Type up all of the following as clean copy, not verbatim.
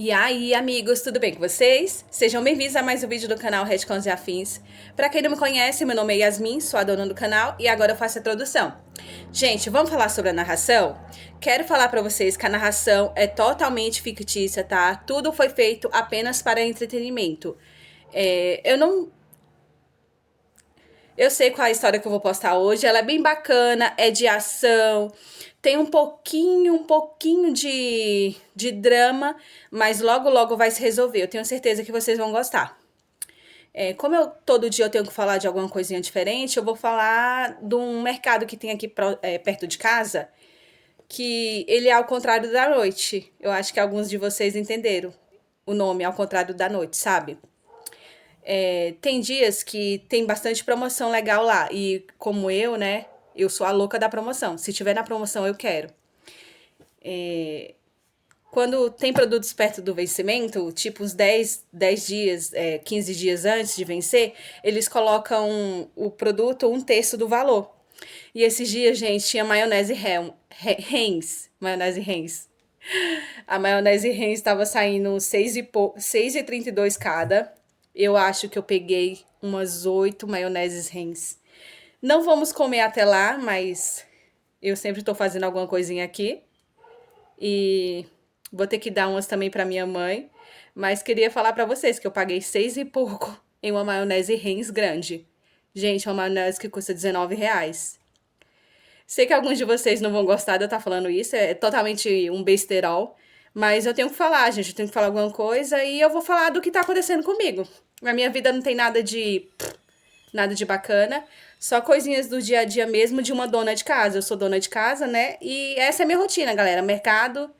E aí, amigos, tudo bem com vocês? Sejam bem-vindos a mais um vídeo do canal Retcons e Afins. Pra quem não me conhece, meu nome é Yasmin, sou a dona do canal e agora eu faço a introdução. Gente, vamos falar sobre a narração? Quero falar pra vocês que a narração é totalmente fictícia, tá? Tudo foi feito apenas para entretenimento. Eu sei qual é a história que eu vou postar hoje, ela é bem bacana, é de ação, tem um pouquinho de drama, mas logo logo vai se resolver, eu tenho certeza que vocês vão gostar. Como todo dia eu tenho que falar de alguma coisinha diferente, eu vou falar de um mercado que tem aqui perto de casa, que ele é ao contrário da noite. Eu acho que alguns de vocês entenderam o nome ao contrário da noite, sabe? Tem dias que tem bastante promoção legal lá. E como eu, né? Eu sou a louca da promoção. Se tiver na promoção, eu quero. Quando tem produtos perto do vencimento, tipo uns 10 dias, 15 dias antes de vencer, eles colocam o produto um terço do valor. E esses dias, gente, tinha maionese Heinz. Maionese Heinz. A maionese Heinz estava saindo 6,32 cada. Eu acho que eu peguei umas 8 maioneses Heinz. Não vamos comer até lá, mas eu sempre tô fazendo alguma coisinha aqui. E vou ter que dar umas também pra minha mãe. Mas queria falar pra vocês que eu paguei 6 e pouco em uma maionese Heinz grande. Gente, uma maionese que custa R$ 19. Sei que alguns de vocês não vão gostar de eu estar falando isso, é totalmente um besterol. Mas eu tenho que falar, gente, eu tenho que falar alguma coisa e eu vou falar do que tá acontecendo comigo. Na minha vida não tem nada de bacana, só coisinhas do dia a dia mesmo de uma dona de casa. Eu sou dona de casa, né? E essa é a minha rotina, galera. Mercado,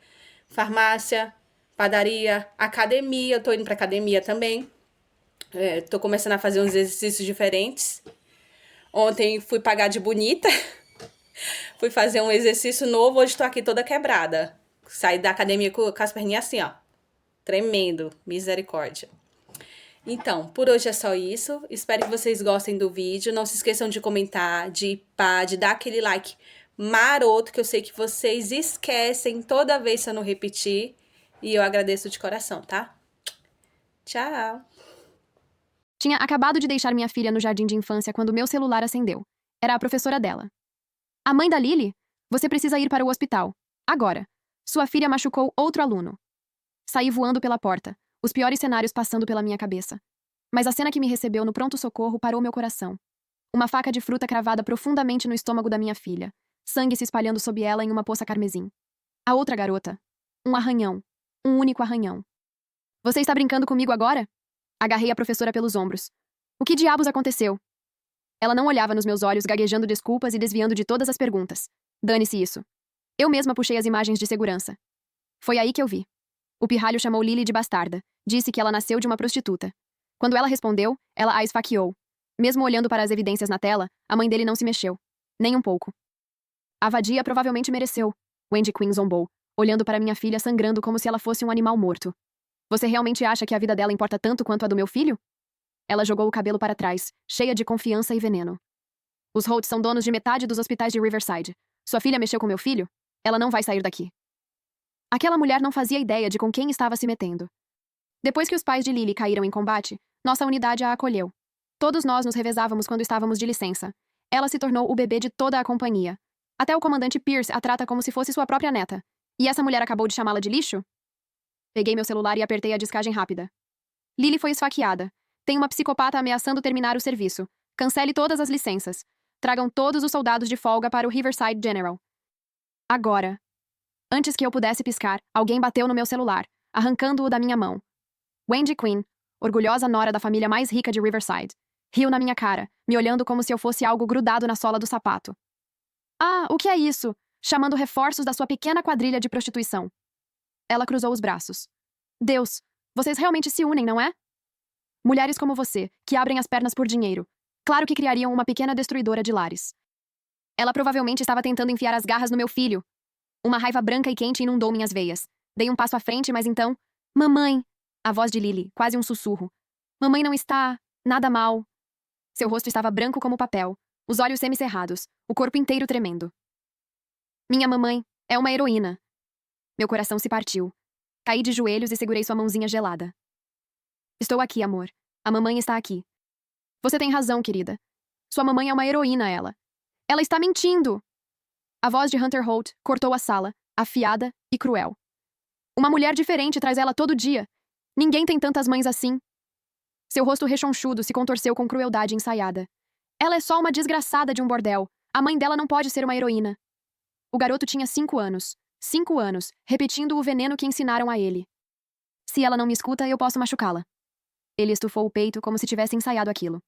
farmácia, padaria, academia. Eu tô indo pra academia também. Tô começando a fazer uns exercícios diferentes. Ontem fui pagar de bonita. Fui fazer um exercício novo, hoje tô aqui toda quebrada. Saí da academia com as perninhas assim, ó. Tremendo. Misericórdia. Então, por hoje é só isso. Espero que vocês gostem do vídeo. Não se esqueçam de comentar, de dar aquele like maroto, que eu sei que vocês esquecem toda vez se eu não repetir. E eu agradeço de coração, tá? Tchau! Tinha acabado de deixar minha filha no jardim de infância quando meu celular acendeu. Era a professora dela. A mãe da Lily? Você precisa ir para o hospital. Agora. Sua filha machucou outro aluno. Saí voando pela porta, os piores cenários passando pela minha cabeça. Mas a cena que me recebeu no pronto-socorro parou meu coração. Uma faca de fruta cravada profundamente no estômago da minha filha, sangue se espalhando sob ela em uma poça carmesim. A outra garota. Um arranhão. Um único arranhão. Você está brincando comigo agora? Agarrei a professora pelos ombros. O que diabos aconteceu? Ela não olhava nos meus olhos, gaguejando desculpas e desviando de todas as perguntas. Dane-se isso. Eu mesma puxei as imagens de segurança. Foi aí que eu vi. O pirralho chamou Lily de bastarda. Disse que ela nasceu de uma prostituta. Quando ela respondeu, ela a esfaqueou. Mesmo olhando para as evidências na tela, a mãe dele não se mexeu. Nem um pouco. A vadia provavelmente mereceu. Wendy Quinn zombou, olhando para minha filha sangrando como se ela fosse um animal morto. Você realmente acha que a vida dela importa tanto quanto a do meu filho? Ela jogou o cabelo para trás, cheia de confiança e veneno. Os Holtz são donos de metade dos hospitais de Riverside. Sua filha mexeu com meu filho? Ela não vai sair daqui. Aquela mulher não fazia ideia de com quem estava se metendo. Depois que os pais de Lily caíram em combate, nossa unidade a acolheu. Todos nós nos revezávamos quando estávamos de licença. Ela se tornou o bebê de toda a companhia. Até o comandante Pierce a trata como se fosse sua própria neta. E essa mulher acabou de chamá-la de lixo? Peguei meu celular e apertei a descagem rápida. Lily foi esfaqueada. Tem uma psicopata ameaçando terminar o serviço. Cancele todas as licenças. Tragam todos os soldados de folga para o Riverside General. Agora. Antes que eu pudesse piscar, alguém bateu no meu celular, arrancando-o da minha mão. Wendy Quinn, orgulhosa nora da família mais rica de Riverside, riu na minha cara, me olhando como se eu fosse algo grudado na sola do sapato. Ah, o que é isso? Chamando reforços da sua pequena quadrilha de prostituição. Ela cruzou os braços. Deus, vocês realmente se unem, não é? Mulheres como você, que abrem as pernas por dinheiro. Claro que criariam uma pequena destruidora de lares. Ela provavelmente estava tentando enfiar as garras no meu filho. Uma raiva branca e quente inundou minhas veias. Dei um passo à frente, mas então... Mamãe! A voz de Lily, quase um sussurro. Mamãe não está... nada mal. Seu rosto estava branco como papel, os olhos semicerrados, o corpo inteiro tremendo. Minha mamãe é uma heroína. Meu coração se partiu. Caí de joelhos e segurei sua mãozinha gelada. Estou aqui, amor. A mamãe está aqui. Você tem razão, querida. Sua mamãe é uma heroína, ela. Ela está mentindo! A voz de Hunter Holt cortou a sala, afiada e cruel. Uma mulher diferente traz ela todo dia. Ninguém tem tantas mães assim. Seu rosto rechonchudo se contorceu com crueldade ensaiada. Ela é só uma desgraçada de um bordel. A mãe dela não pode ser uma heroína. O garoto tinha 5 anos. 5 anos, repetindo o veneno que ensinaram a ele. Se ela não me escuta, eu posso machucá-la. Ele estufou o peito como se tivesse ensaiado aquilo.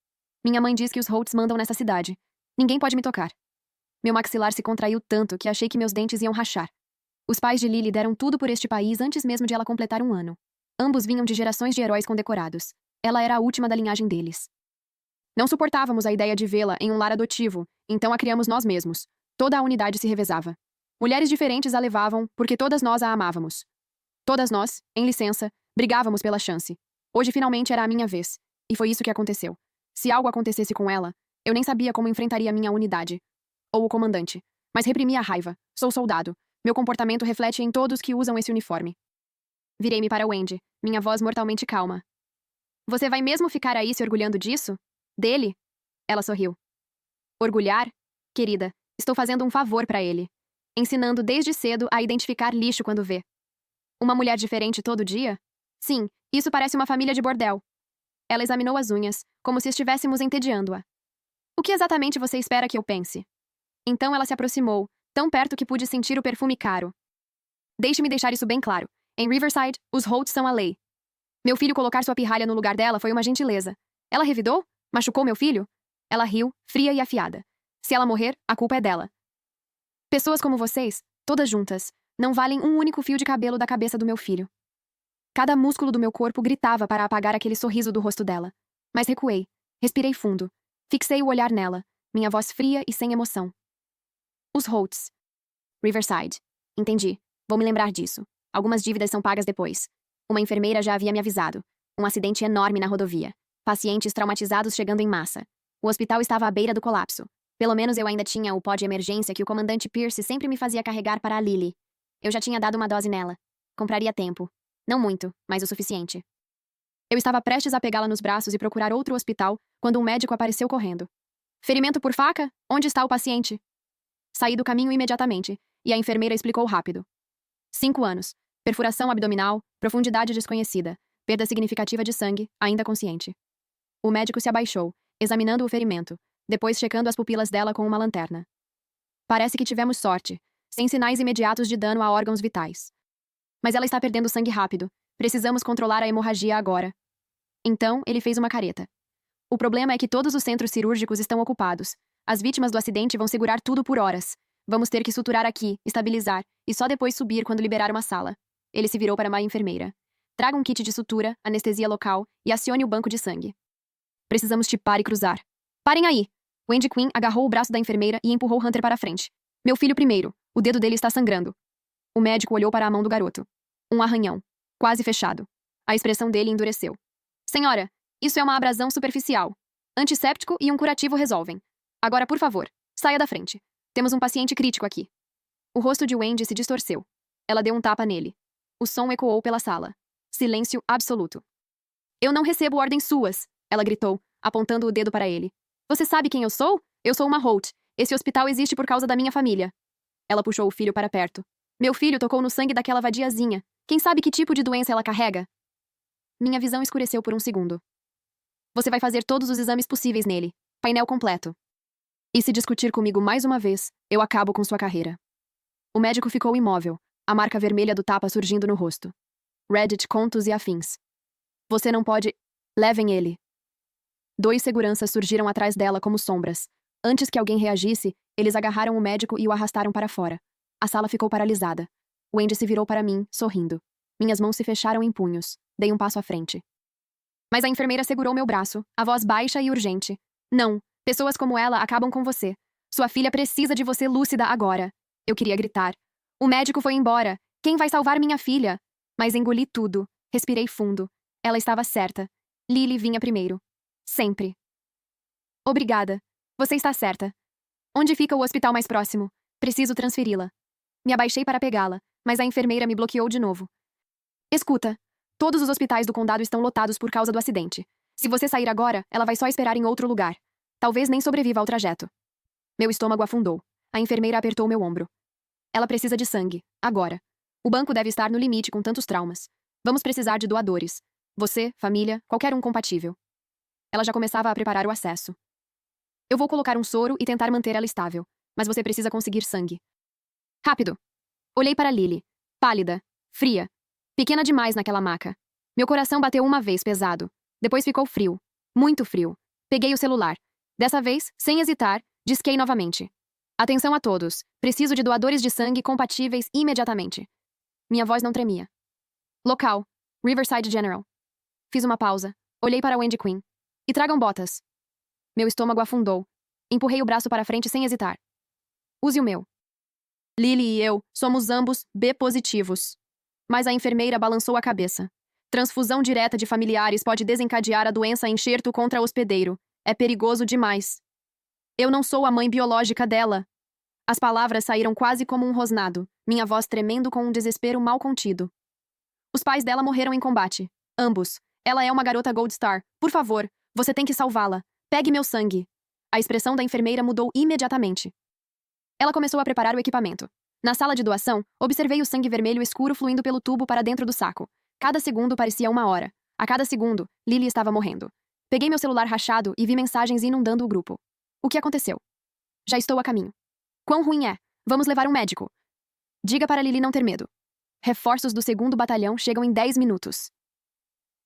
Minha mãe diz que os Holtz mandam nessa cidade. Ninguém pode me tocar. Meu maxilar se contraiu tanto que achei que meus dentes iam rachar. Os pais de Lily deram tudo por este país antes mesmo de ela completar 1 ano. Ambos vinham de gerações de heróis condecorados. Ela era a última da linhagem deles. Não suportávamos a ideia de vê-la em um lar adotivo, então a criamos nós mesmos. Toda a unidade se revezava. Mulheres diferentes a levavam porque todas nós a amávamos. Todas nós, em licença, brigávamos pela chance. Hoje finalmente era a minha vez. E foi isso que aconteceu. Se algo acontecesse com ela, eu nem sabia como enfrentaria minha unidade. Ou o comandante. Mas reprimi a raiva. Sou soldado. Meu comportamento reflete em todos que usam esse uniforme. Virei-me para Wendy, minha voz mortalmente calma. Você vai mesmo ficar aí se orgulhando disso? Dele? Ela sorriu. Orgulhar? Querida, estou fazendo um favor para ele. Ensinando desde cedo a identificar lixo quando vê. Uma mulher diferente todo dia? Sim, isso parece uma família de bordel. Ela examinou as unhas, como se estivéssemos entediando-a. O que exatamente você espera que eu pense? Então ela se aproximou, tão perto que pude sentir o perfume caro. Deixe-me deixar isso bem claro. Em Riverside, os Holtz são a lei. Meu filho colocar sua pirralha no lugar dela foi uma gentileza. Ela revidou? Machucou meu filho? Ela riu, fria e afiada. Se ela morrer, a culpa é dela. Pessoas como vocês, todas juntas, não valem um único fio de cabelo da cabeça do meu filho. Cada músculo do meu corpo gritava para apagar aquele sorriso do rosto dela. Mas recuei. Respirei fundo. Fixei o olhar nela, minha voz fria e sem emoção. Os Holtz. Riverside. Entendi. Vou me lembrar disso. Algumas dívidas são pagas depois. Uma enfermeira já havia me avisado. Um acidente enorme na rodovia. Pacientes traumatizados chegando em massa. O hospital estava à beira do colapso. Pelo menos eu ainda tinha o pó de emergência que o comandante Pierce sempre me fazia carregar para a Lily. Eu já tinha dado uma dose nela. Compraria tempo. Não muito, mas o suficiente. Eu estava prestes a pegá-la nos braços e procurar outro hospital quando um médico apareceu correndo. Ferimento por faca? Onde está o paciente? Saí do caminho imediatamente, e a enfermeira explicou rápido. 5 anos. Perfuração abdominal, profundidade desconhecida, perda significativa de sangue, ainda consciente. O médico se abaixou, examinando o ferimento, depois checando as pupilas dela com uma lanterna. Parece que tivemos sorte, sem sinais imediatos de dano a órgãos vitais. Mas ela está perdendo sangue rápido. Precisamos controlar a hemorragia agora. Então, ele fez uma careta. O problema é que todos os centros cirúrgicos estão ocupados. As vítimas do acidente vão segurar tudo por horas. Vamos ter que suturar aqui, estabilizar, e só depois subir quando liberar uma sala. Ele se virou para uma enfermeira. Traga um kit de sutura, anestesia local e acione o banco de sangue. Precisamos tipar e cruzar. Parem aí! Wendy Quinn agarrou o braço da enfermeira e empurrou Hunter para a frente. Meu filho primeiro. O dedo dele está sangrando. O médico olhou para a mão do garoto. Um arranhão. Quase fechado. A expressão dele endureceu. Senhora, isso é uma abrasão superficial. Antisséptico e um curativo resolvem. Agora, por favor, saia da frente. Temos um paciente crítico aqui. O rosto de Wendy se distorceu. Ela deu um tapa nele. O som ecoou pela sala. Silêncio absoluto. Eu não recebo ordens suas, ela gritou, apontando o dedo para ele. Você sabe quem eu sou? Eu sou uma Holt. Esse hospital existe por causa da minha família. Ela puxou o filho para perto. Meu filho tocou no sangue daquela vadiazinha. Quem sabe que tipo de doença ela carrega? Minha visão escureceu por um segundo. Você vai fazer todos os exames possíveis nele. Painel completo. E se discutir comigo mais uma vez, eu acabo com sua carreira. O médico ficou imóvel, a marca vermelha do tapa surgindo no rosto. Reddit, contos e afins. Você não pode... Levem ele. 2 seguranças surgiram atrás dela como sombras. Antes que alguém reagisse, eles agarraram o médico e o arrastaram para fora. A sala ficou paralisada. Wendy se virou para mim, sorrindo. Minhas mãos se fecharam em punhos. Dei um passo à frente. Mas a enfermeira segurou meu braço, a voz baixa e urgente. Não, pessoas como ela acabam com você. Sua filha precisa de você lúcida agora. Eu queria gritar. O médico foi embora. Quem vai salvar minha filha? Mas engoli tudo. Respirei fundo. Ela estava certa. Lily vinha primeiro. Sempre. Obrigada. Você está certa. Onde fica o hospital mais próximo? Preciso transferi-la. Me abaixei para pegá-la, mas a enfermeira me bloqueou de novo. Escuta. Todos os hospitais do condado estão lotados por causa do acidente. Se você sair agora, ela vai só esperar em outro lugar. Talvez nem sobreviva ao trajeto. Meu estômago afundou. A enfermeira apertou meu ombro. Ela precisa de sangue. Agora. O banco deve estar no limite com tantos traumas. Vamos precisar de doadores. Você, família, qualquer um compatível. Ela já começava a preparar o acesso. Eu vou colocar um soro e tentar manter ela estável. Mas você precisa conseguir sangue. Rápido. Olhei para Lily. Pálida. Fria. Pequena demais naquela maca. Meu coração bateu uma vez pesado. Depois ficou frio. Muito frio. Peguei o celular. Dessa vez, sem hesitar, disquei novamente. Atenção a todos. Preciso de doadores de sangue compatíveis imediatamente. Minha voz não tremia. Local. Riverside General. Fiz uma pausa. Olhei para Wendy Quinn. E tragam botas. Meu estômago afundou. Empurrei o braço para frente sem hesitar. Use o meu. Lily e eu somos ambos B positivos. Mas a enfermeira balançou a cabeça. Transfusão direta de familiares pode desencadear a doença enxerto contra hospedeiro. É perigoso demais. Eu não sou a mãe biológica dela. As palavras saíram quase como um rosnado, minha voz tremendo com um desespero mal contido. Os pais dela morreram em combate. Ambos. Ela é uma garota Gold Star. Por favor, você tem que salvá-la. Pegue meu sangue. A expressão da enfermeira mudou imediatamente. Ela começou a preparar o equipamento. Na sala de doação, observei o sangue vermelho escuro fluindo pelo tubo para dentro do saco. Cada segundo parecia uma hora. A cada segundo, Lily estava morrendo. Peguei meu celular rachado e vi mensagens inundando o grupo. O que aconteceu? Já estou a caminho. Quão ruim é? Vamos levar um médico. Diga para Lily não ter medo. Reforços do 2º batalhão chegam em 10 minutos.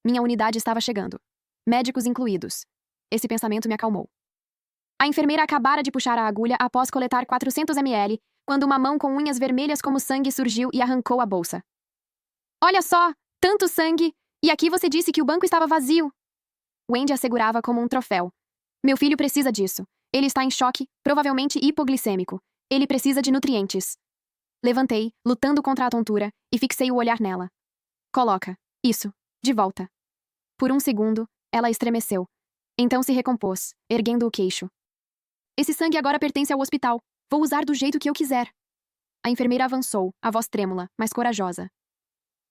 Minha unidade estava chegando. Médicos incluídos. Esse pensamento me acalmou. A enfermeira acabara de puxar a agulha após coletar 400 ml, quando uma mão com unhas vermelhas como sangue surgiu e arrancou a bolsa. Olha só! Tanto sangue! E aqui você disse que o banco estava vazio. Wendy a segurava como um troféu. Meu filho precisa disso. Ele está em choque, provavelmente hipoglicêmico. Ele precisa de nutrientes. Levantei, lutando contra a tontura, e fixei o olhar nela. Coloca. Isso. De volta. Por um segundo, ela estremeceu. Então se recompôs, erguendo o queixo. Esse sangue agora pertence ao hospital. Vou usar do jeito que eu quiser. A enfermeira avançou, a voz trêmula, mas corajosa.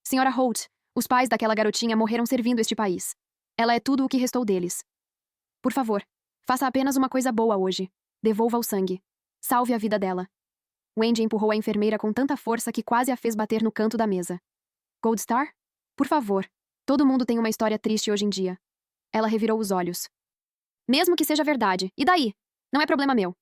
Senhora Holt, os pais daquela garotinha morreram servindo este país. Ela é tudo o que restou deles. Por favor, faça apenas uma coisa boa hoje. Devolva o sangue. Salve a vida dela. Wendy empurrou a enfermeira com tanta força que quase a fez bater no canto da mesa. Gold Star? Por favor. Todo mundo tem uma história triste hoje em dia. Ela revirou os olhos. Mesmo que seja verdade. E daí? Não é problema meu.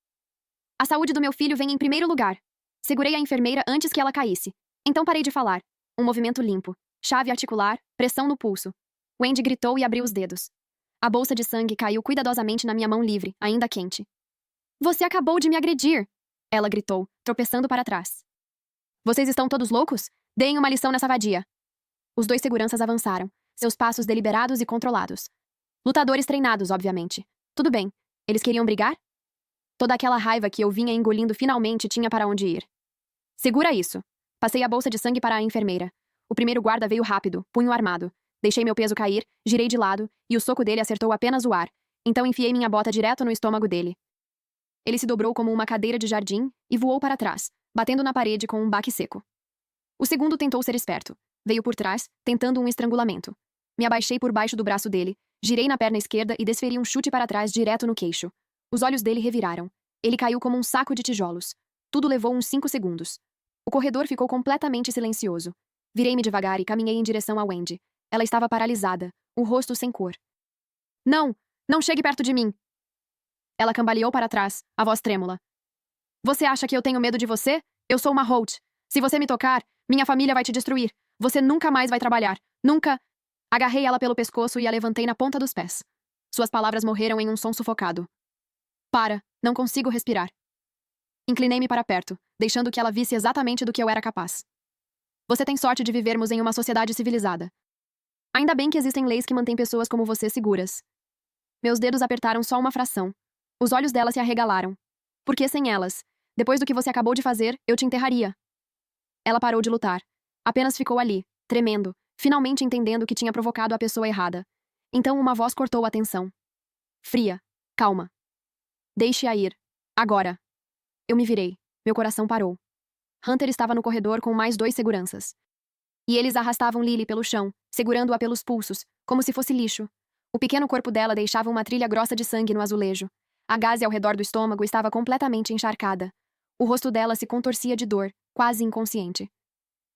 A saúde do meu filho vem em primeiro lugar. Segurei a enfermeira antes que ela caísse. Então parei de falar. Um movimento limpo. Chave articular, pressão no pulso. Wendy gritou e abriu os dedos. A bolsa de sangue caiu cuidadosamente na minha mão livre, ainda quente. Você acabou de me agredir! Ela gritou, tropeçando para trás. Vocês estão todos loucos? Deem uma lição nessa vadia. Os 2 seguranças avançaram, seus passos deliberados e controlados. Lutadores treinados, obviamente. Tudo bem. Eles queriam brigar? Toda aquela raiva que eu vinha engolindo finalmente tinha para onde ir. Segura isso. Passei a bolsa de sangue para a enfermeira. O primeiro guarda veio rápido, punho armado. Deixei meu peso cair, girei de lado, e o soco dele acertou apenas o ar. Então enfiei minha bota direto no estômago dele. Ele se dobrou como uma cadeira de jardim e voou para trás, batendo na parede com um baque seco. O segundo tentou ser esperto. Veio por trás, tentando um estrangulamento. Me abaixei por baixo do braço dele, girei na perna esquerda e desferi um chute para trás direto no queixo. Os olhos dele reviraram. Ele caiu como um saco de tijolos. Tudo levou uns 5 segundos. O corredor ficou completamente silencioso. Virei-me devagar e caminhei em direção a Wendy. Ela estava paralisada, o rosto sem cor. Não! Não chegue perto de mim! Ela cambaleou para trás, a voz trêmula. Você acha que eu tenho medo de você? Eu sou uma Holt. Se você me tocar, minha família vai te destruir. Você nunca mais vai trabalhar. Nunca. Agarrei ela pelo pescoço e a levantei na ponta dos pés. Suas palavras morreram em um som sufocado. Para, não consigo respirar. Inclinei-me para perto, deixando que ela visse exatamente do que eu era capaz. Você tem sorte de vivermos em uma sociedade civilizada. Ainda bem que existem leis que mantêm pessoas como você seguras. Meus dedos apertaram só uma fração. Os olhos dela se arregalaram. Porque sem elas, depois do que você acabou de fazer, eu te enterraria. Ela parou de lutar. Apenas ficou ali, tremendo, finalmente entendendo que tinha provocado a pessoa errada. Então uma voz cortou a tensão. Fria. Calma. Deixe-a ir. Agora. Eu me virei. Meu coração parou. Hunter estava no corredor com mais 2 seguranças. E eles arrastavam Lily pelo chão, segurando-a pelos pulsos, como se fosse lixo. O pequeno corpo dela deixava uma trilha grossa de sangue no azulejo. A gaze ao redor do estômago estava completamente encharcada. O rosto dela se contorcia de dor, quase inconsciente.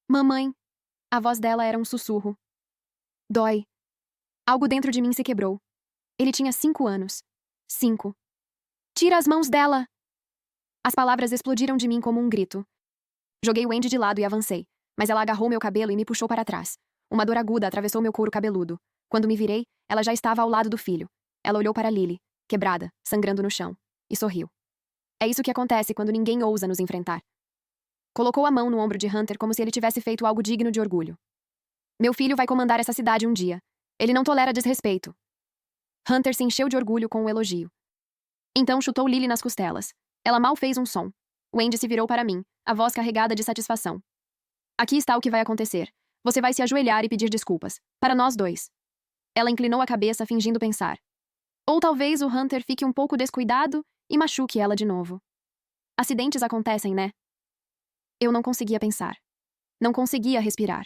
Mamãe! A voz dela era um sussurro. Dói. Algo dentro de mim se quebrou. Ele tinha 5 anos. 5. Tira as mãos dela! As palavras explodiram de mim como um grito. Joguei Wendy de lado e avancei, mas ela agarrou meu cabelo e me puxou para trás. Uma dor aguda atravessou meu couro cabeludo. Quando me virei, ela já estava ao lado do filho. Ela olhou para Lily, quebrada, sangrando no chão, e sorriu. É isso que acontece quando ninguém ousa nos enfrentar. Colocou a mão no ombro de Hunter como se ele tivesse feito algo digno de orgulho. Meu filho vai comandar essa cidade um dia. Ele não tolera desrespeito. Hunter se encheu de orgulho com o elogio. Então chutou Lily nas costelas. Ela mal fez um som. Wendy se virou para mim, a voz carregada de satisfação. Aqui está o que vai acontecer. Você vai se ajoelhar e pedir desculpas. Para nós dois. Ela inclinou a cabeça, fingindo pensar. Ou talvez o Hunter fique um pouco descuidado e machuque ela de novo. Acidentes acontecem, né? Eu não conseguia pensar. Não conseguia respirar.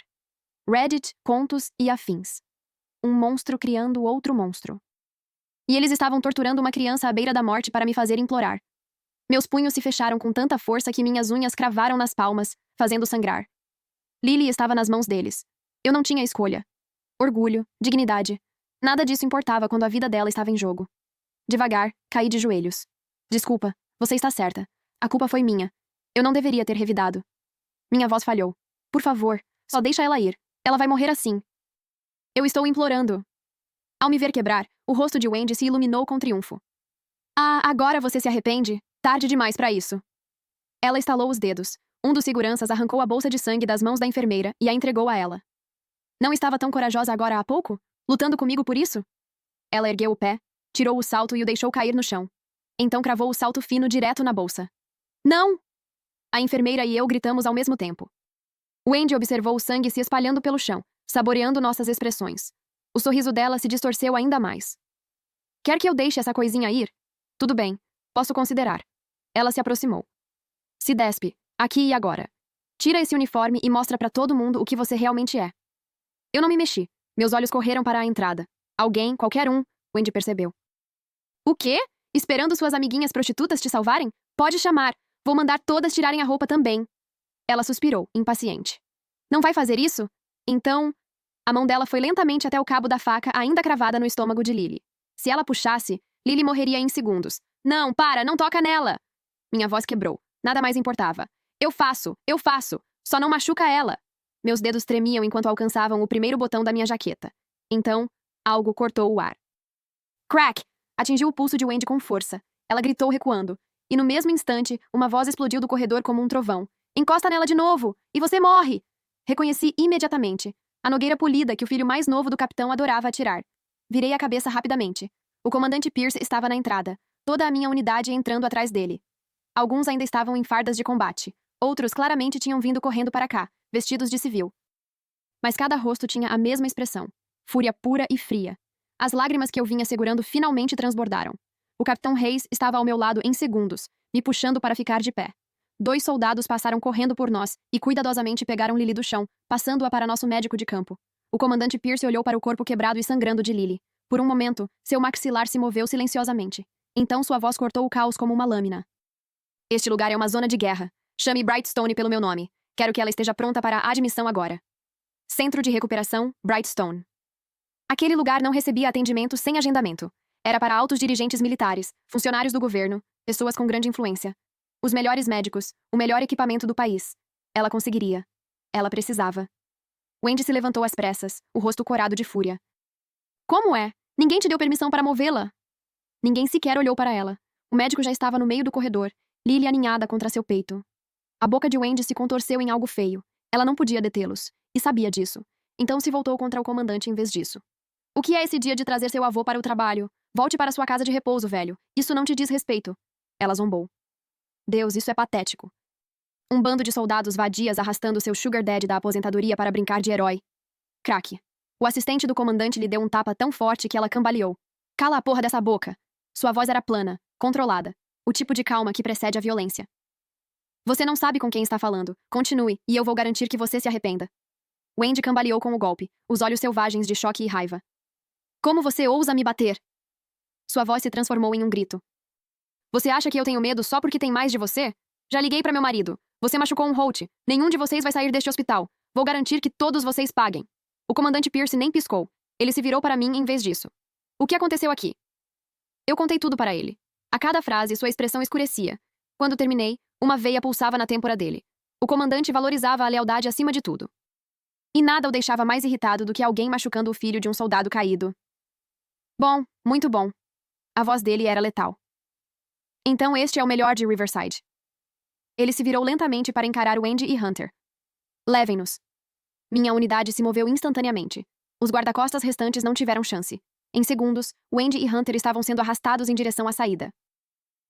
Reddit, contos e afins. Um monstro criando outro monstro. E eles estavam torturando uma criança à beira da morte para me fazer implorar. Meus punhos se fecharam com tanta força que minhas unhas cravaram nas palmas, fazendo sangrar. Lily estava nas mãos deles. Eu não tinha escolha. Orgulho, dignidade. Nada disso importava quando a vida dela estava em jogo. Devagar, caí de joelhos. Desculpa, você está certa. A culpa foi minha. Eu não deveria ter revidado. Minha voz falhou. Por favor, só deixa ela ir. Ela vai morrer assim. Eu estou implorando. Ao me ver quebrar, o rosto de Wendy se iluminou com triunfo. Ah, agora você se arrepende? Tarde demais para isso. Ela estalou os dedos. Um dos seguranças arrancou a bolsa de sangue das mãos da enfermeira e a entregou a ela. Não estava tão corajosa agora há pouco? Lutando comigo por isso? Ela ergueu o pé, tirou o salto e o deixou cair no chão. Então cravou o salto fino direto na bolsa. Não! A enfermeira e eu gritamos ao mesmo tempo. Wendy observou o sangue se espalhando pelo chão, saboreando nossas expressões. O sorriso dela se distorceu ainda mais. Quer que eu deixe essa coisinha ir? Tudo bem, posso considerar. Ela se aproximou. Se despe, aqui e agora. Tira esse uniforme e mostra pra todo mundo o que você realmente é. Eu não me mexi. Meus olhos correram para a entrada. Alguém, qualquer um, Wendy percebeu. O quê? Esperando suas amiguinhas prostitutas te salvarem? Pode chamar. Vou mandar todas tirarem a roupa também. Ela suspirou, impaciente. Não vai fazer isso? Então... A mão dela foi lentamente até o cabo da faca ainda cravada no estômago de Lily. Se ela puxasse, Lily morreria em segundos. Não, para, não toca nela! Minha voz quebrou. Nada mais importava. Eu faço! Só não machuca ela! Meus dedos tremiam enquanto alcançavam o primeiro botão da minha jaqueta. Então, algo cortou o ar. Crack! Atingiu o pulso de Wendy com força. Ela gritou recuando. E no mesmo instante, uma voz explodiu do corredor como um trovão. Encosta nela de novo! E você morre! Reconheci imediatamente. A nogueira polida que o filho mais novo do capitão adorava atirar. Virei a cabeça rapidamente. O comandante Pierce estava na entrada, toda a minha unidade entrando atrás dele. Alguns ainda estavam em fardas de combate. Outros claramente tinham vindo correndo para cá, vestidos de civil. Mas cada rosto tinha a mesma expressão. Fúria pura e fria. As lágrimas que eu vinha segurando finalmente transbordaram. O capitão Hayes estava ao meu lado em segundos, me puxando para ficar de pé. 2 soldados passaram correndo por nós e cuidadosamente pegaram Lily do chão, passando-a para nosso médico de campo. O comandante Pierce olhou para o corpo quebrado e sangrando de Lily. Por um momento, seu maxilar se moveu silenciosamente. Então sua voz cortou o caos como uma lâmina. Este lugar é uma zona de guerra. Chame Brightstone pelo meu nome. Quero que ela esteja pronta para a admissão agora. Centro de Recuperação, Brightstone. Aquele lugar não recebia atendimento sem agendamento. Era para altos dirigentes militares, funcionários do governo, pessoas com grande influência. Os melhores médicos, o melhor equipamento do país. Ela conseguiria. Ela precisava. Wendy se levantou às pressas, o rosto corado de fúria. Como é? Ninguém te deu permissão para movê-la? Ninguém sequer olhou para ela. O médico já estava no meio do corredor, Lily aninhada contra seu peito. A boca de Wendy se contorceu em algo feio. Ela não podia detê-los, e sabia disso. Então se voltou contra o comandante em vez disso. O que é esse dia de trazer seu avô para o trabalho? Volte para sua casa de repouso, velho. Isso não te diz respeito. Ela zombou. Deus, isso é patético. Um bando de soldados vadias arrastando seu sugar daddy da aposentadoria para brincar de herói. Crack. O assistente do comandante lhe deu um tapa tão forte que ela cambaleou. Cala a porra dessa boca. Sua voz era plana, controlada. O tipo de calma que precede a violência. Você não sabe com quem está falando. Continue, e eu vou garantir que você se arrependa. Wendy cambaleou com o golpe, os olhos selvagens de choque e raiva. Como você ousa me bater? Sua voz se transformou em um grito. Você acha que eu tenho medo só porque tem mais de você? Já liguei para meu marido. Você machucou um Holt. Nenhum de vocês vai sair deste hospital. Vou garantir que todos vocês paguem. O comandante Pierce nem piscou. Ele se virou para mim em vez disso. O que aconteceu aqui? Eu contei tudo para ele. A cada frase, sua expressão escurecia. Quando terminei, uma veia pulsava na têmpora dele. O comandante valorizava a lealdade acima de tudo. E nada o deixava mais irritado do que alguém machucando o filho de um soldado caído. Bom, muito bom. A voz dele era letal. Então este é o melhor de Riverside. Ele se virou lentamente para encarar Wendy e Hunter. Levem-nos. Minha unidade se moveu instantaneamente. Os guarda-costas restantes não tiveram chance. Em segundos, Wendy e Hunter estavam sendo arrastados em direção à saída.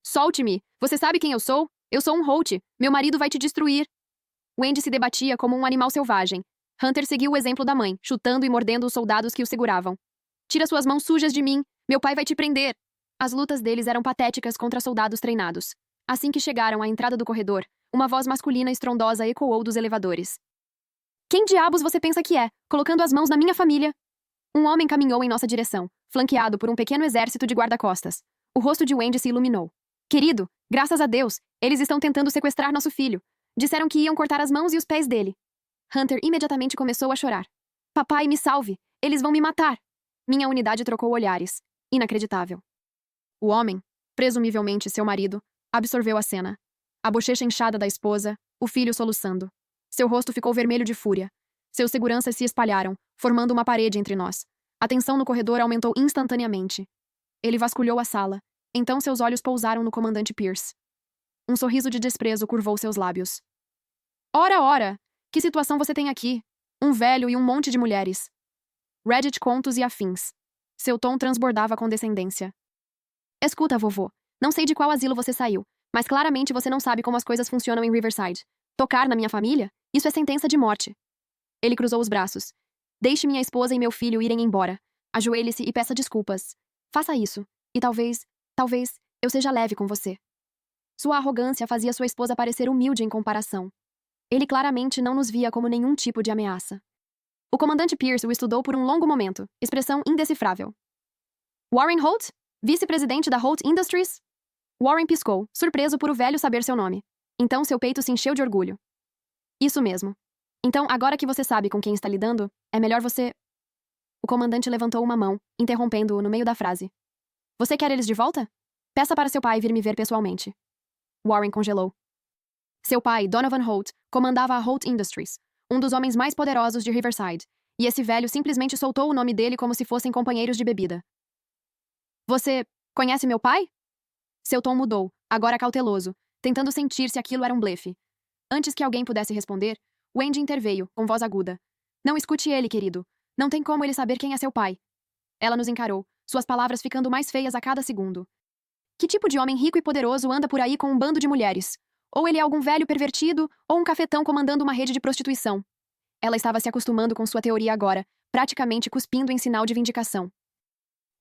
Solte-me! Você sabe quem eu sou? Eu sou um Holt. Meu marido vai te destruir. Wendy se debatia como um animal selvagem. Hunter seguiu o exemplo da mãe, chutando e mordendo os soldados que o seguravam. Tira suas mãos sujas de mim! Meu pai vai te prender! As lutas deles eram patéticas contra soldados treinados. Assim que chegaram à entrada do corredor, uma voz masculina estrondosa ecoou dos elevadores. Quem diabos você pensa que é, colocando as mãos na minha família? Um homem caminhou em nossa direção, flanqueado por um pequeno exército de guarda-costas. O rosto de Wendy se iluminou. Querido, graças a Deus, eles estão tentando sequestrar nosso filho. Disseram que iam cortar as mãos e os pés dele. Hunter imediatamente começou a chorar. Papai, me salve! Eles vão me matar! Minha unidade trocou olhares. Inacreditável. O homem, presumivelmente seu marido, absorveu a cena. A bochecha inchada da esposa, o filho soluçando. Seu rosto ficou vermelho de fúria. Seus seguranças se espalharam, formando uma parede entre nós. A tensão no corredor aumentou instantaneamente. Ele vasculhou a sala. Então seus olhos pousaram no comandante Pierce. Um sorriso de desprezo curvou seus lábios. Ora, ora! Que situação você tem aqui? Um velho e um monte de mulheres. Reddit contos e afins. Seu tom transbordava condescendência. Escuta, vovô. Não sei de qual asilo você saiu, mas claramente você não sabe como as coisas funcionam em Riverside. Tocar na minha família? Isso é sentença de morte. Ele cruzou os braços. Deixe minha esposa e meu filho irem embora. Ajoelhe-se e peça desculpas. Faça isso. E talvez, eu seja leve com você. Sua arrogância fazia sua esposa parecer humilde em comparação. Ele claramente não nos via como nenhum tipo de ameaça. O comandante Pierce o estudou por um longo momento, expressão indecifrável. Warren Holt? Vice-presidente da Holt Industries? Warren piscou, surpreso por o velho saber seu nome. Então seu peito se encheu de orgulho. Isso mesmo. Então, agora que você sabe com quem está lidando, é melhor você... O comandante levantou uma mão, interrompendo-o no meio da frase. Você quer eles de volta? Peça para seu pai vir me ver pessoalmente. Warren congelou. Seu pai, Donovan Holt, comandava a Holt Industries, um dos homens mais poderosos de Riverside, e esse velho simplesmente soltou o nome dele como se fossem companheiros de bebida. Você conhece meu pai? Seu tom mudou, agora cauteloso, tentando sentir se aquilo era um blefe. Antes que alguém pudesse responder, Wendy interveio, com voz aguda. Não escute ele, querido. Não tem como ele saber quem é seu pai. Ela nos encarou, suas palavras ficando mais feias a cada segundo. Que tipo de homem rico e poderoso anda por aí com um bando de mulheres? Ou ele é algum velho pervertido, ou um cafetão comandando uma rede de prostituição. Ela estava se acostumando com sua teoria agora, praticamente cuspindo em sinal de vindicação.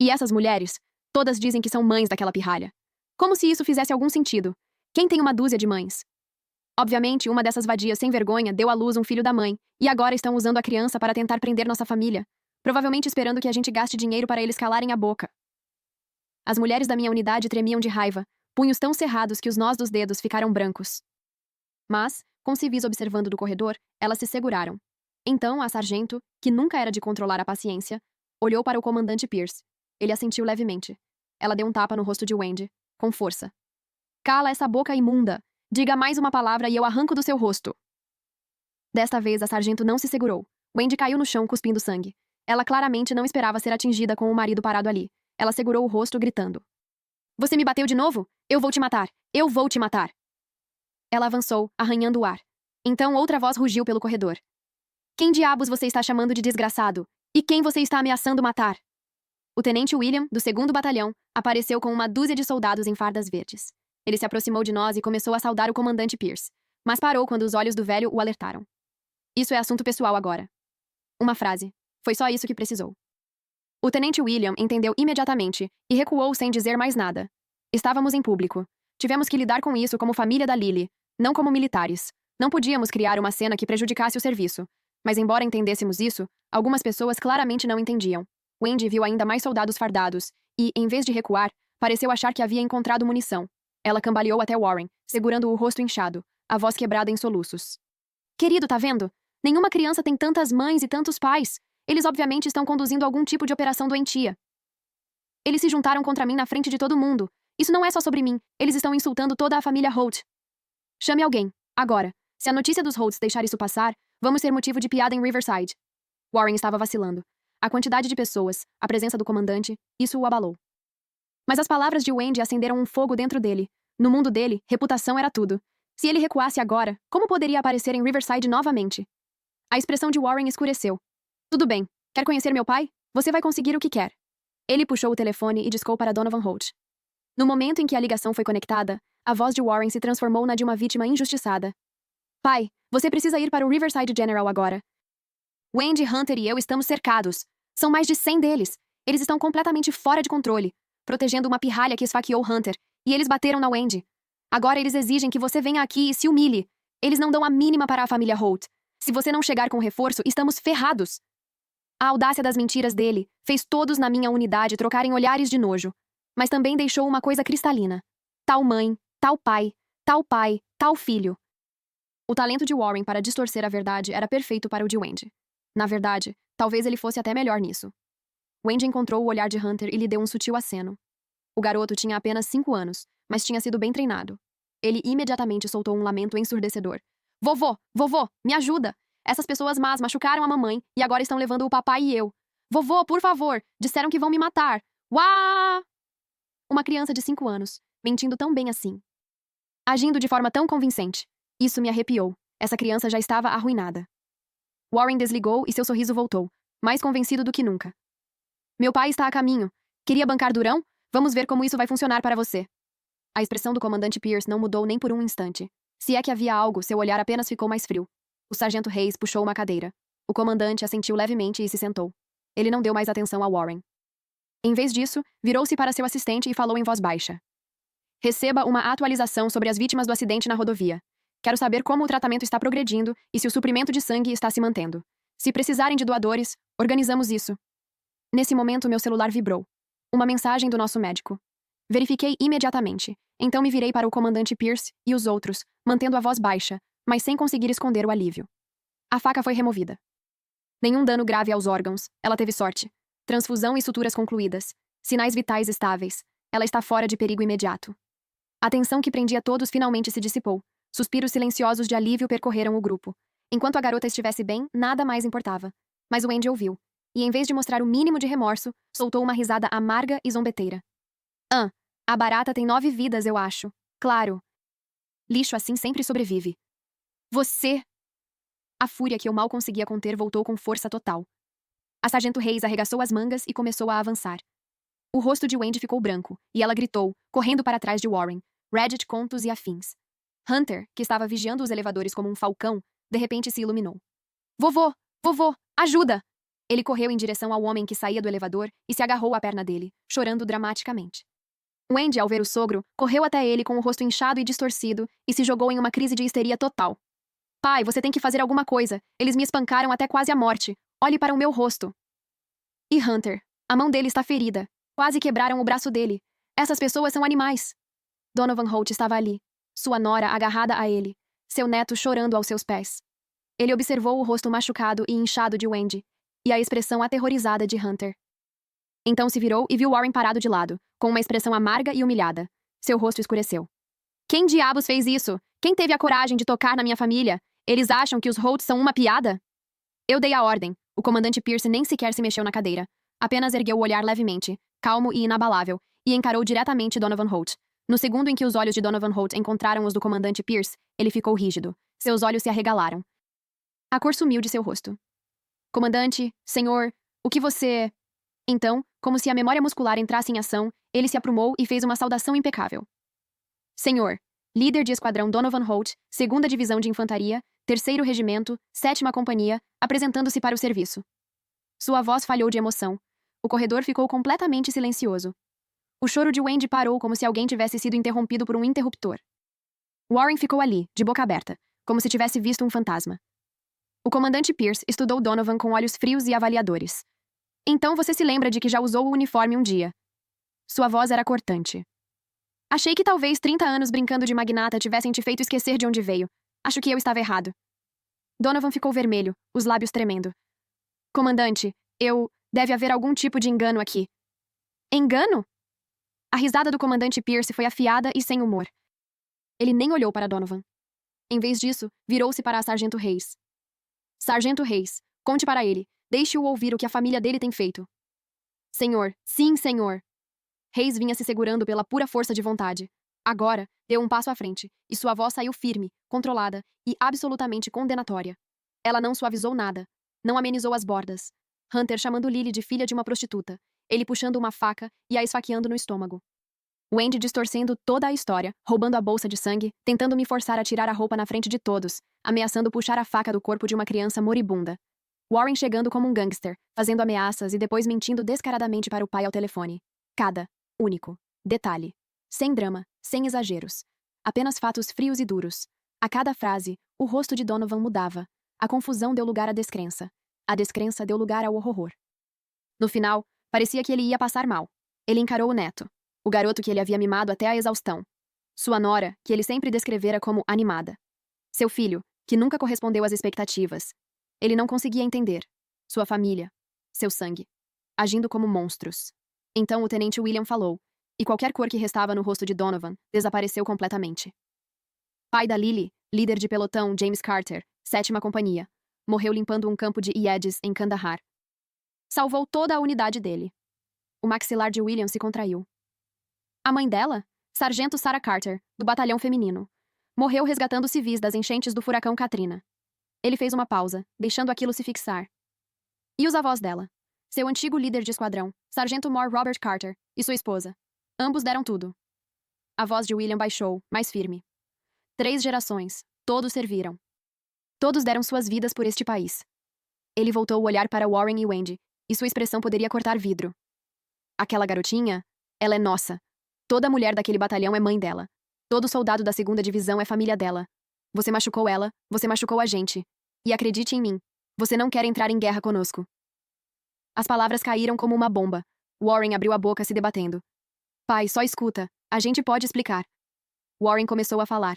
E essas mulheres, todas dizem que são mães daquela pirralha. Como se isso fizesse algum sentido. Quem tem uma dúzia de mães? Obviamente, uma dessas vadias sem vergonha deu à luz um filho da mãe, e agora estão usando a criança para tentar prender nossa família, provavelmente esperando que a gente gaste dinheiro para eles calarem a boca. As mulheres da minha unidade tremiam de raiva, punhos tão cerrados que os nós dos dedos ficaram brancos. Mas, com civis observando do corredor, elas se seguraram. Então, a sargento, que nunca era de controlar a paciência, olhou para o comandante Pierce. Ele assentiu levemente. Ela deu um tapa no rosto de Wendy, com força. Cala essa boca imunda! Diga mais uma palavra e eu arranco do seu rosto. Desta vez, a sargento não se segurou. Wendy caiu no chão cuspindo sangue. Ela claramente não esperava ser atingida com o marido parado ali. Ela segurou o rosto, gritando. Você me bateu de novo? Eu vou te matar! Eu vou te matar! Ela avançou, arranhando o ar. Então outra voz rugiu pelo corredor. Quem diabos você está chamando de desgraçado? E quem você está ameaçando matar? O tenente William, do 2º Batalhão, apareceu com uma dúzia de soldados em fardas verdes. Ele se aproximou de nós e começou a saudar o comandante Pierce, mas parou quando os olhos do velho o alertaram. Isso é assunto pessoal agora. Uma frase. Foi só isso que precisou. O tenente William entendeu imediatamente e recuou sem dizer mais nada. Estávamos em público. Tivemos que lidar com isso como família da Lily, não como militares. Não podíamos criar uma cena que prejudicasse o serviço. Mas embora entendêssemos isso, algumas pessoas claramente não entendiam. Wendy viu ainda mais soldados fardados e, em vez de recuar, pareceu achar que havia encontrado munição. Ela cambaleou até Warren, segurando o rosto inchado, a voz quebrada em soluços. Querido, tá vendo? Nenhuma criança tem tantas mães e tantos pais. Eles obviamente estão conduzindo algum tipo de operação doentia. Eles se juntaram contra mim na frente de todo mundo. Isso não é só sobre mim. Eles estão insultando toda a família Holt. Chame alguém, agora. Se a notícia dos Holts deixar isso passar, vamos ser motivo de piada em Riverside. Warren estava vacilando. A quantidade de pessoas, a presença do comandante, isso o abalou. Mas as palavras de Wendy acenderam um fogo dentro dele. No mundo dele, reputação era tudo. Se ele recuasse agora, como poderia aparecer em Riverside novamente? A expressão de Warren escureceu. Tudo bem. Quer conhecer meu pai? Você vai conseguir o que quer. Ele puxou o telefone e discou para Donovan Holt. No momento em que a ligação foi conectada, a voz de Warren se transformou na de uma vítima injustiçada. Pai, você precisa ir para o Riverside General agora. Wendy, Hunter e eu estamos cercados. São mais de 100 deles. Eles estão completamente fora de controle, protegendo uma pirralha que esfaqueou Hunter, e eles bateram na Wendy. Agora eles exigem que você venha aqui e se humilhe. Eles não dão a mínima para a família Holt. Se você não chegar com reforço, estamos ferrados. A audácia das mentiras dele fez todos na minha unidade trocarem olhares de nojo, mas também deixou uma coisa cristalina. Tal mãe, tal pai, tal pai, tal filho. O talento de Warren para distorcer a verdade era perfeito para o de Wendy. Na verdade, talvez ele fosse até melhor nisso. Wendy encontrou o olhar de Hunter e lhe deu um sutil aceno. O garoto tinha apenas 5 anos, mas tinha sido bem treinado. Ele imediatamente soltou um lamento ensurdecedor. Vovô, vovô, me ajuda! Essas pessoas más machucaram a mamãe e agora estão levando o papai e eu. Vovô, por favor, disseram que vão me matar. Uá! Uma criança de 5 anos, mentindo tão bem assim. Agindo de forma tão convincente. Isso me arrepiou. Essa criança já estava arruinada. Warren desligou e seu sorriso voltou, mais convencido do que nunca. Meu pai está a caminho. Queria bancar durão? Vamos ver como isso vai funcionar para você. A expressão do comandante Pierce não mudou nem por um instante. Se é que havia algo, seu olhar apenas ficou mais frio. O sargento Hayes puxou uma cadeira. O comandante assentiu levemente e se sentou. Ele não deu mais atenção a Warren. Em vez disso, virou-se para seu assistente e falou em voz baixa. Receba uma atualização sobre as vítimas do acidente na rodovia. Quero saber como o tratamento está progredindo e se o suprimento de sangue está se mantendo. Se precisarem de doadores, organizamos isso. Nesse momento, meu celular vibrou. Uma mensagem do nosso médico. Verifiquei imediatamente. Então me virei para o comandante Pierce e os outros, mantendo a voz baixa, mas sem conseguir esconder o alívio. A faca foi removida. Nenhum dano grave aos órgãos. Ela teve sorte. Transfusão e suturas concluídas. Sinais vitais estáveis. Ela está fora de perigo imediato. A tensão que prendia todos finalmente se dissipou. Suspiros silenciosos de alívio percorreram o grupo. Enquanto a garota estivesse bem, nada mais importava. Mas o Andy ouviu. E em vez de mostrar o mínimo de remorso, soltou uma risada amarga e zombeteira. A barata tem 9 vidas, eu acho. Claro. Lixo assim sempre sobrevive. Você... A fúria que eu mal conseguia conter voltou com força total. A sargento Hayes arregaçou as mangas e começou a avançar. O rosto de Wendy ficou branco, e ela gritou, correndo para trás de Warren, Reddit, Contos e afins. Hunter, que estava vigiando os elevadores como um falcão, de repente se iluminou. Vovô! Vovô! Ajuda! Ele correu em direção ao homem que saía do elevador e se agarrou à perna dele, chorando dramaticamente. Wendy, ao ver o sogro, correu até ele com o rosto inchado e distorcido e se jogou em uma crise de histeria total. Pai, você tem que fazer alguma coisa. Eles me espancaram até quase a morte. Olhe para o meu rosto. E Hunter? A mão dele está ferida. Quase quebraram o braço dele. Essas pessoas são animais. Donovan Holt estava ali, sua nora agarrada a ele, seu neto chorando aos seus pés. Ele observou o rosto machucado e inchado de Wendy, e a expressão aterrorizada de Hunter. Então se virou e viu Warren parado de lado, com uma expressão amarga e humilhada. Seu rosto escureceu. Quem diabos fez isso? Quem teve a coragem de tocar na minha família? Eles acham que os Holts são uma piada? Eu dei a ordem. O comandante Pierce nem sequer se mexeu na cadeira. Apenas ergueu o olhar levemente, calmo e inabalável, e encarou diretamente Donovan Holt. No segundo em que os olhos de Donovan Holt encontraram os do comandante Pierce, ele ficou rígido. Seus olhos se arregalaram. A cor sumiu de seu rosto. Comandante, senhor, o que você... Então, como se a memória muscular entrasse em ação, ele se aprumou e fez uma saudação impecável. Senhor, líder de esquadrão Donovan Holt, 2ª Divisão de Infantaria, 3º Regimento, 7ª Companhia, apresentando-se para o serviço. Sua voz falhou de emoção. O corredor ficou completamente silencioso. O choro de Wendy parou como se alguém tivesse sido interrompido por um interruptor. Warren ficou ali, de boca aberta, como se tivesse visto um fantasma. O comandante Pierce estudou Donovan com olhos frios e avaliadores. Então você se lembra de que já usou o uniforme um dia. Sua voz era cortante. Achei que talvez 30 anos brincando de magnata tivessem te feito esquecer de onde veio. Acho que eu estava errado. Donovan ficou vermelho, os lábios tremendo. Comandante, deve haver algum tipo de engano aqui. Engano? A risada do comandante Pierce foi afiada e sem humor. Ele nem olhou para Donovan. Em vez disso, virou-se para a Sargento Reis. Sargento Reis, conte para ele. Deixe-o ouvir o que a família dele tem feito. Senhor, sim, senhor. Reis vinha se segurando pela pura força de vontade. Agora, deu um passo à frente, e sua voz saiu firme, controlada e absolutamente condenatória. Ela não suavizou nada. Não amenizou as bordas. Hunter chamando Lily de filha de uma prostituta. Ele puxando uma faca e a esfaqueando no estômago. Wendy distorcendo toda a história, roubando a bolsa de sangue, tentando me forçar a tirar a roupa na frente de todos, ameaçando puxar a faca do corpo de uma criança moribunda. Warren chegando como um gangster, fazendo ameaças e depois mentindo descaradamente para o pai ao telefone. Cada único detalhe. Sem drama, sem exageros. Apenas fatos frios e duros. A cada frase, o rosto de Donovan mudava. A confusão deu lugar à descrença. A descrença deu lugar ao horror. No final, parecia que ele ia passar mal. Ele encarou o neto. O garoto que ele havia mimado até a exaustão. Sua nora, que ele sempre descrevera como animada. Seu filho, que nunca correspondeu às expectativas. Ele não conseguia entender. Sua família. Seu sangue. Agindo como monstros. Então o tenente William falou, e qualquer cor que restava no rosto de Donovan desapareceu completamente. Pai da Lily, líder de pelotão James Carter, 7ª Companhia, morreu limpando um campo de IEDs em Kandahar. Salvou toda a unidade dele. O maxilar de William se contraiu. A mãe dela, Sargento Sarah Carter, do batalhão feminino, morreu resgatando civis das enchentes do furacão Katrina. Ele fez uma pausa, deixando aquilo se fixar. E os avós dela? Seu antigo líder de esquadrão, Sargento Mor Robert Carter, e sua esposa. Ambos deram tudo. A voz de William baixou, mais firme. 3 gerações, todos serviram. Todos deram suas vidas por este país. Ele voltou o olhar para Warren e Wendy, e sua expressão poderia cortar vidro. Aquela garotinha, ela é nossa. Toda mulher daquele batalhão é mãe dela. Todo soldado da 2ª divisão é família dela. Você machucou ela, você machucou a gente. E acredite em mim, você não quer entrar em guerra conosco. As palavras caíram como uma bomba. Warren abriu a boca se debatendo. Pai, só escuta. A gente pode explicar. Warren começou a falar.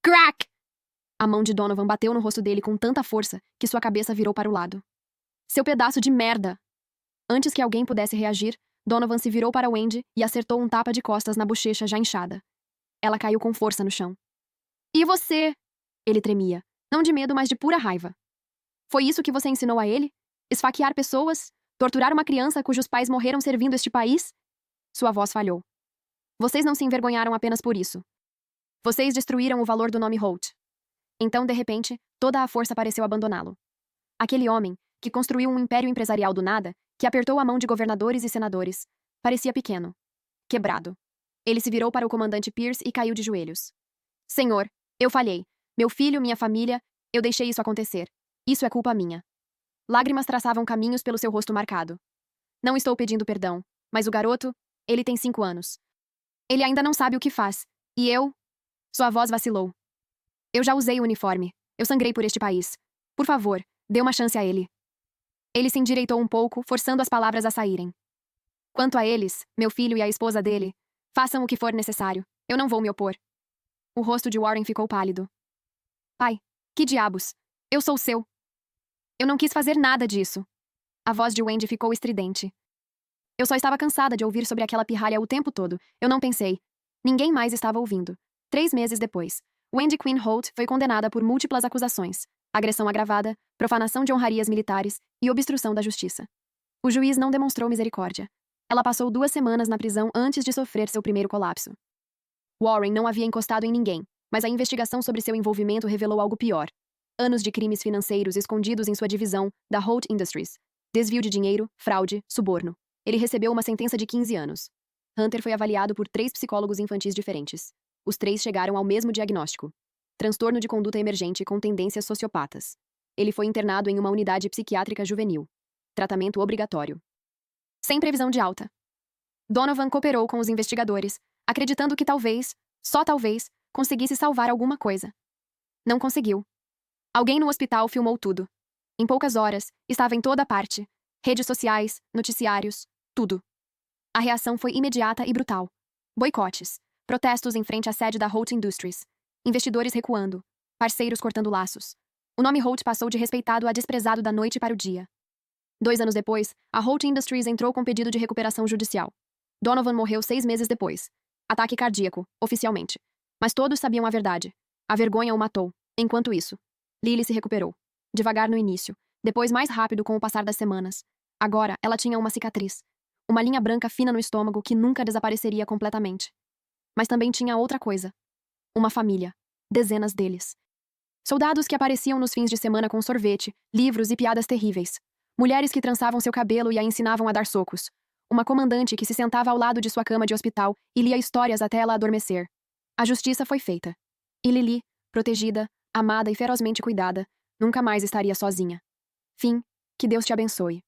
Crack! A mão de Donovan bateu no rosto dele com tanta força que sua cabeça virou para o lado. Seu pedaço de merda! Antes que alguém pudesse reagir, Donovan se virou para Wendy e acertou um tapa de costas na bochecha já inchada. Ela caiu com força no chão. E você? Ele tremia, não de medo, mas de pura raiva. Foi isso que você ensinou a ele? Esfaquear pessoas? Torturar uma criança cujos pais morreram servindo este país? Sua voz falhou. Vocês não se envergonharam apenas por isso. Vocês destruíram o valor do nome Holt. Então, de repente, toda a força pareceu abandoná-lo. Aquele homem, que construiu um império empresarial do nada, que apertou a mão de governadores e senadores, parecia pequeno. Quebrado. Ele se virou para o comandante Pierce e caiu de joelhos. Senhor, eu falhei. Meu filho, minha família, eu deixei isso acontecer. Isso é culpa minha. Lágrimas traçavam caminhos pelo seu rosto marcado. Não estou pedindo perdão, mas o garoto, ele tem 5 anos. Ele ainda não sabe o que faz. E eu? Sua voz vacilou. Eu já usei o uniforme. Eu sangrei por este país. Por favor, dê uma chance a ele. Ele se endireitou um pouco, forçando as palavras a saírem. Quanto a eles, meu filho e a esposa dele, façam o que for necessário. Eu não vou me opor. O rosto de Warren ficou pálido. Pai, que diabos? Eu sou seu. Eu não quis fazer nada disso. A voz de Wendy ficou estridente. Eu só estava cansada de ouvir sobre aquela pirralha o tempo todo. Eu não pensei. Ninguém mais estava ouvindo. 3 meses depois, Wendy Quinn Holt foi condenada por múltiplas acusações: agressão agravada, profanação de honrarias militares e obstrução da justiça. O juiz não demonstrou misericórdia. Ela passou 2 semanas na prisão antes de sofrer seu primeiro colapso. Warren não havia encostado em ninguém, mas a investigação sobre seu envolvimento revelou algo pior. Anos de crimes financeiros escondidos em sua divisão, da Holt Industries. Desvio de dinheiro, fraude, suborno. Ele recebeu uma sentença de 15 anos. Hunter foi avaliado por 3 psicólogos infantis diferentes. Os 3 chegaram ao mesmo diagnóstico: transtorno de conduta emergente com tendências sociopatas. Ele foi internado em uma unidade psiquiátrica juvenil. Tratamento obrigatório. Sem previsão de alta. Donovan cooperou com os investigadores, acreditando que talvez, só talvez, conseguisse salvar alguma coisa. Não conseguiu. Alguém no hospital filmou tudo. Em poucas horas, estava em toda parte. Redes sociais, noticiários, tudo. A reação foi imediata e brutal. Boicotes, protestos em frente à sede da Holt Industries, investidores recuando, parceiros cortando laços. O nome Holt passou de respeitado a desprezado da noite para o dia. 2 anos depois, a Holt Industries entrou com pedido de recuperação judicial. Donovan morreu 6 meses depois. Ataque cardíaco, oficialmente. Mas todos sabiam a verdade. A vergonha o matou. Enquanto isso, Lily se recuperou. Devagar no início, depois mais rápido com o passar das semanas. Agora, ela tinha uma cicatriz. Uma linha branca fina no estômago que nunca desapareceria completamente. Mas também tinha outra coisa. Uma família. Dezenas deles. Soldados que apareciam nos fins de semana com sorvete, livros e piadas terríveis. Mulheres que trançavam seu cabelo e a ensinavam a dar socos. Uma comandante que se sentava ao lado de sua cama de hospital e lia histórias até ela adormecer. A justiça foi feita. E Lily, protegida, amada e ferozmente cuidada, nunca mais estaria sozinha. Fim, que Deus te abençoe.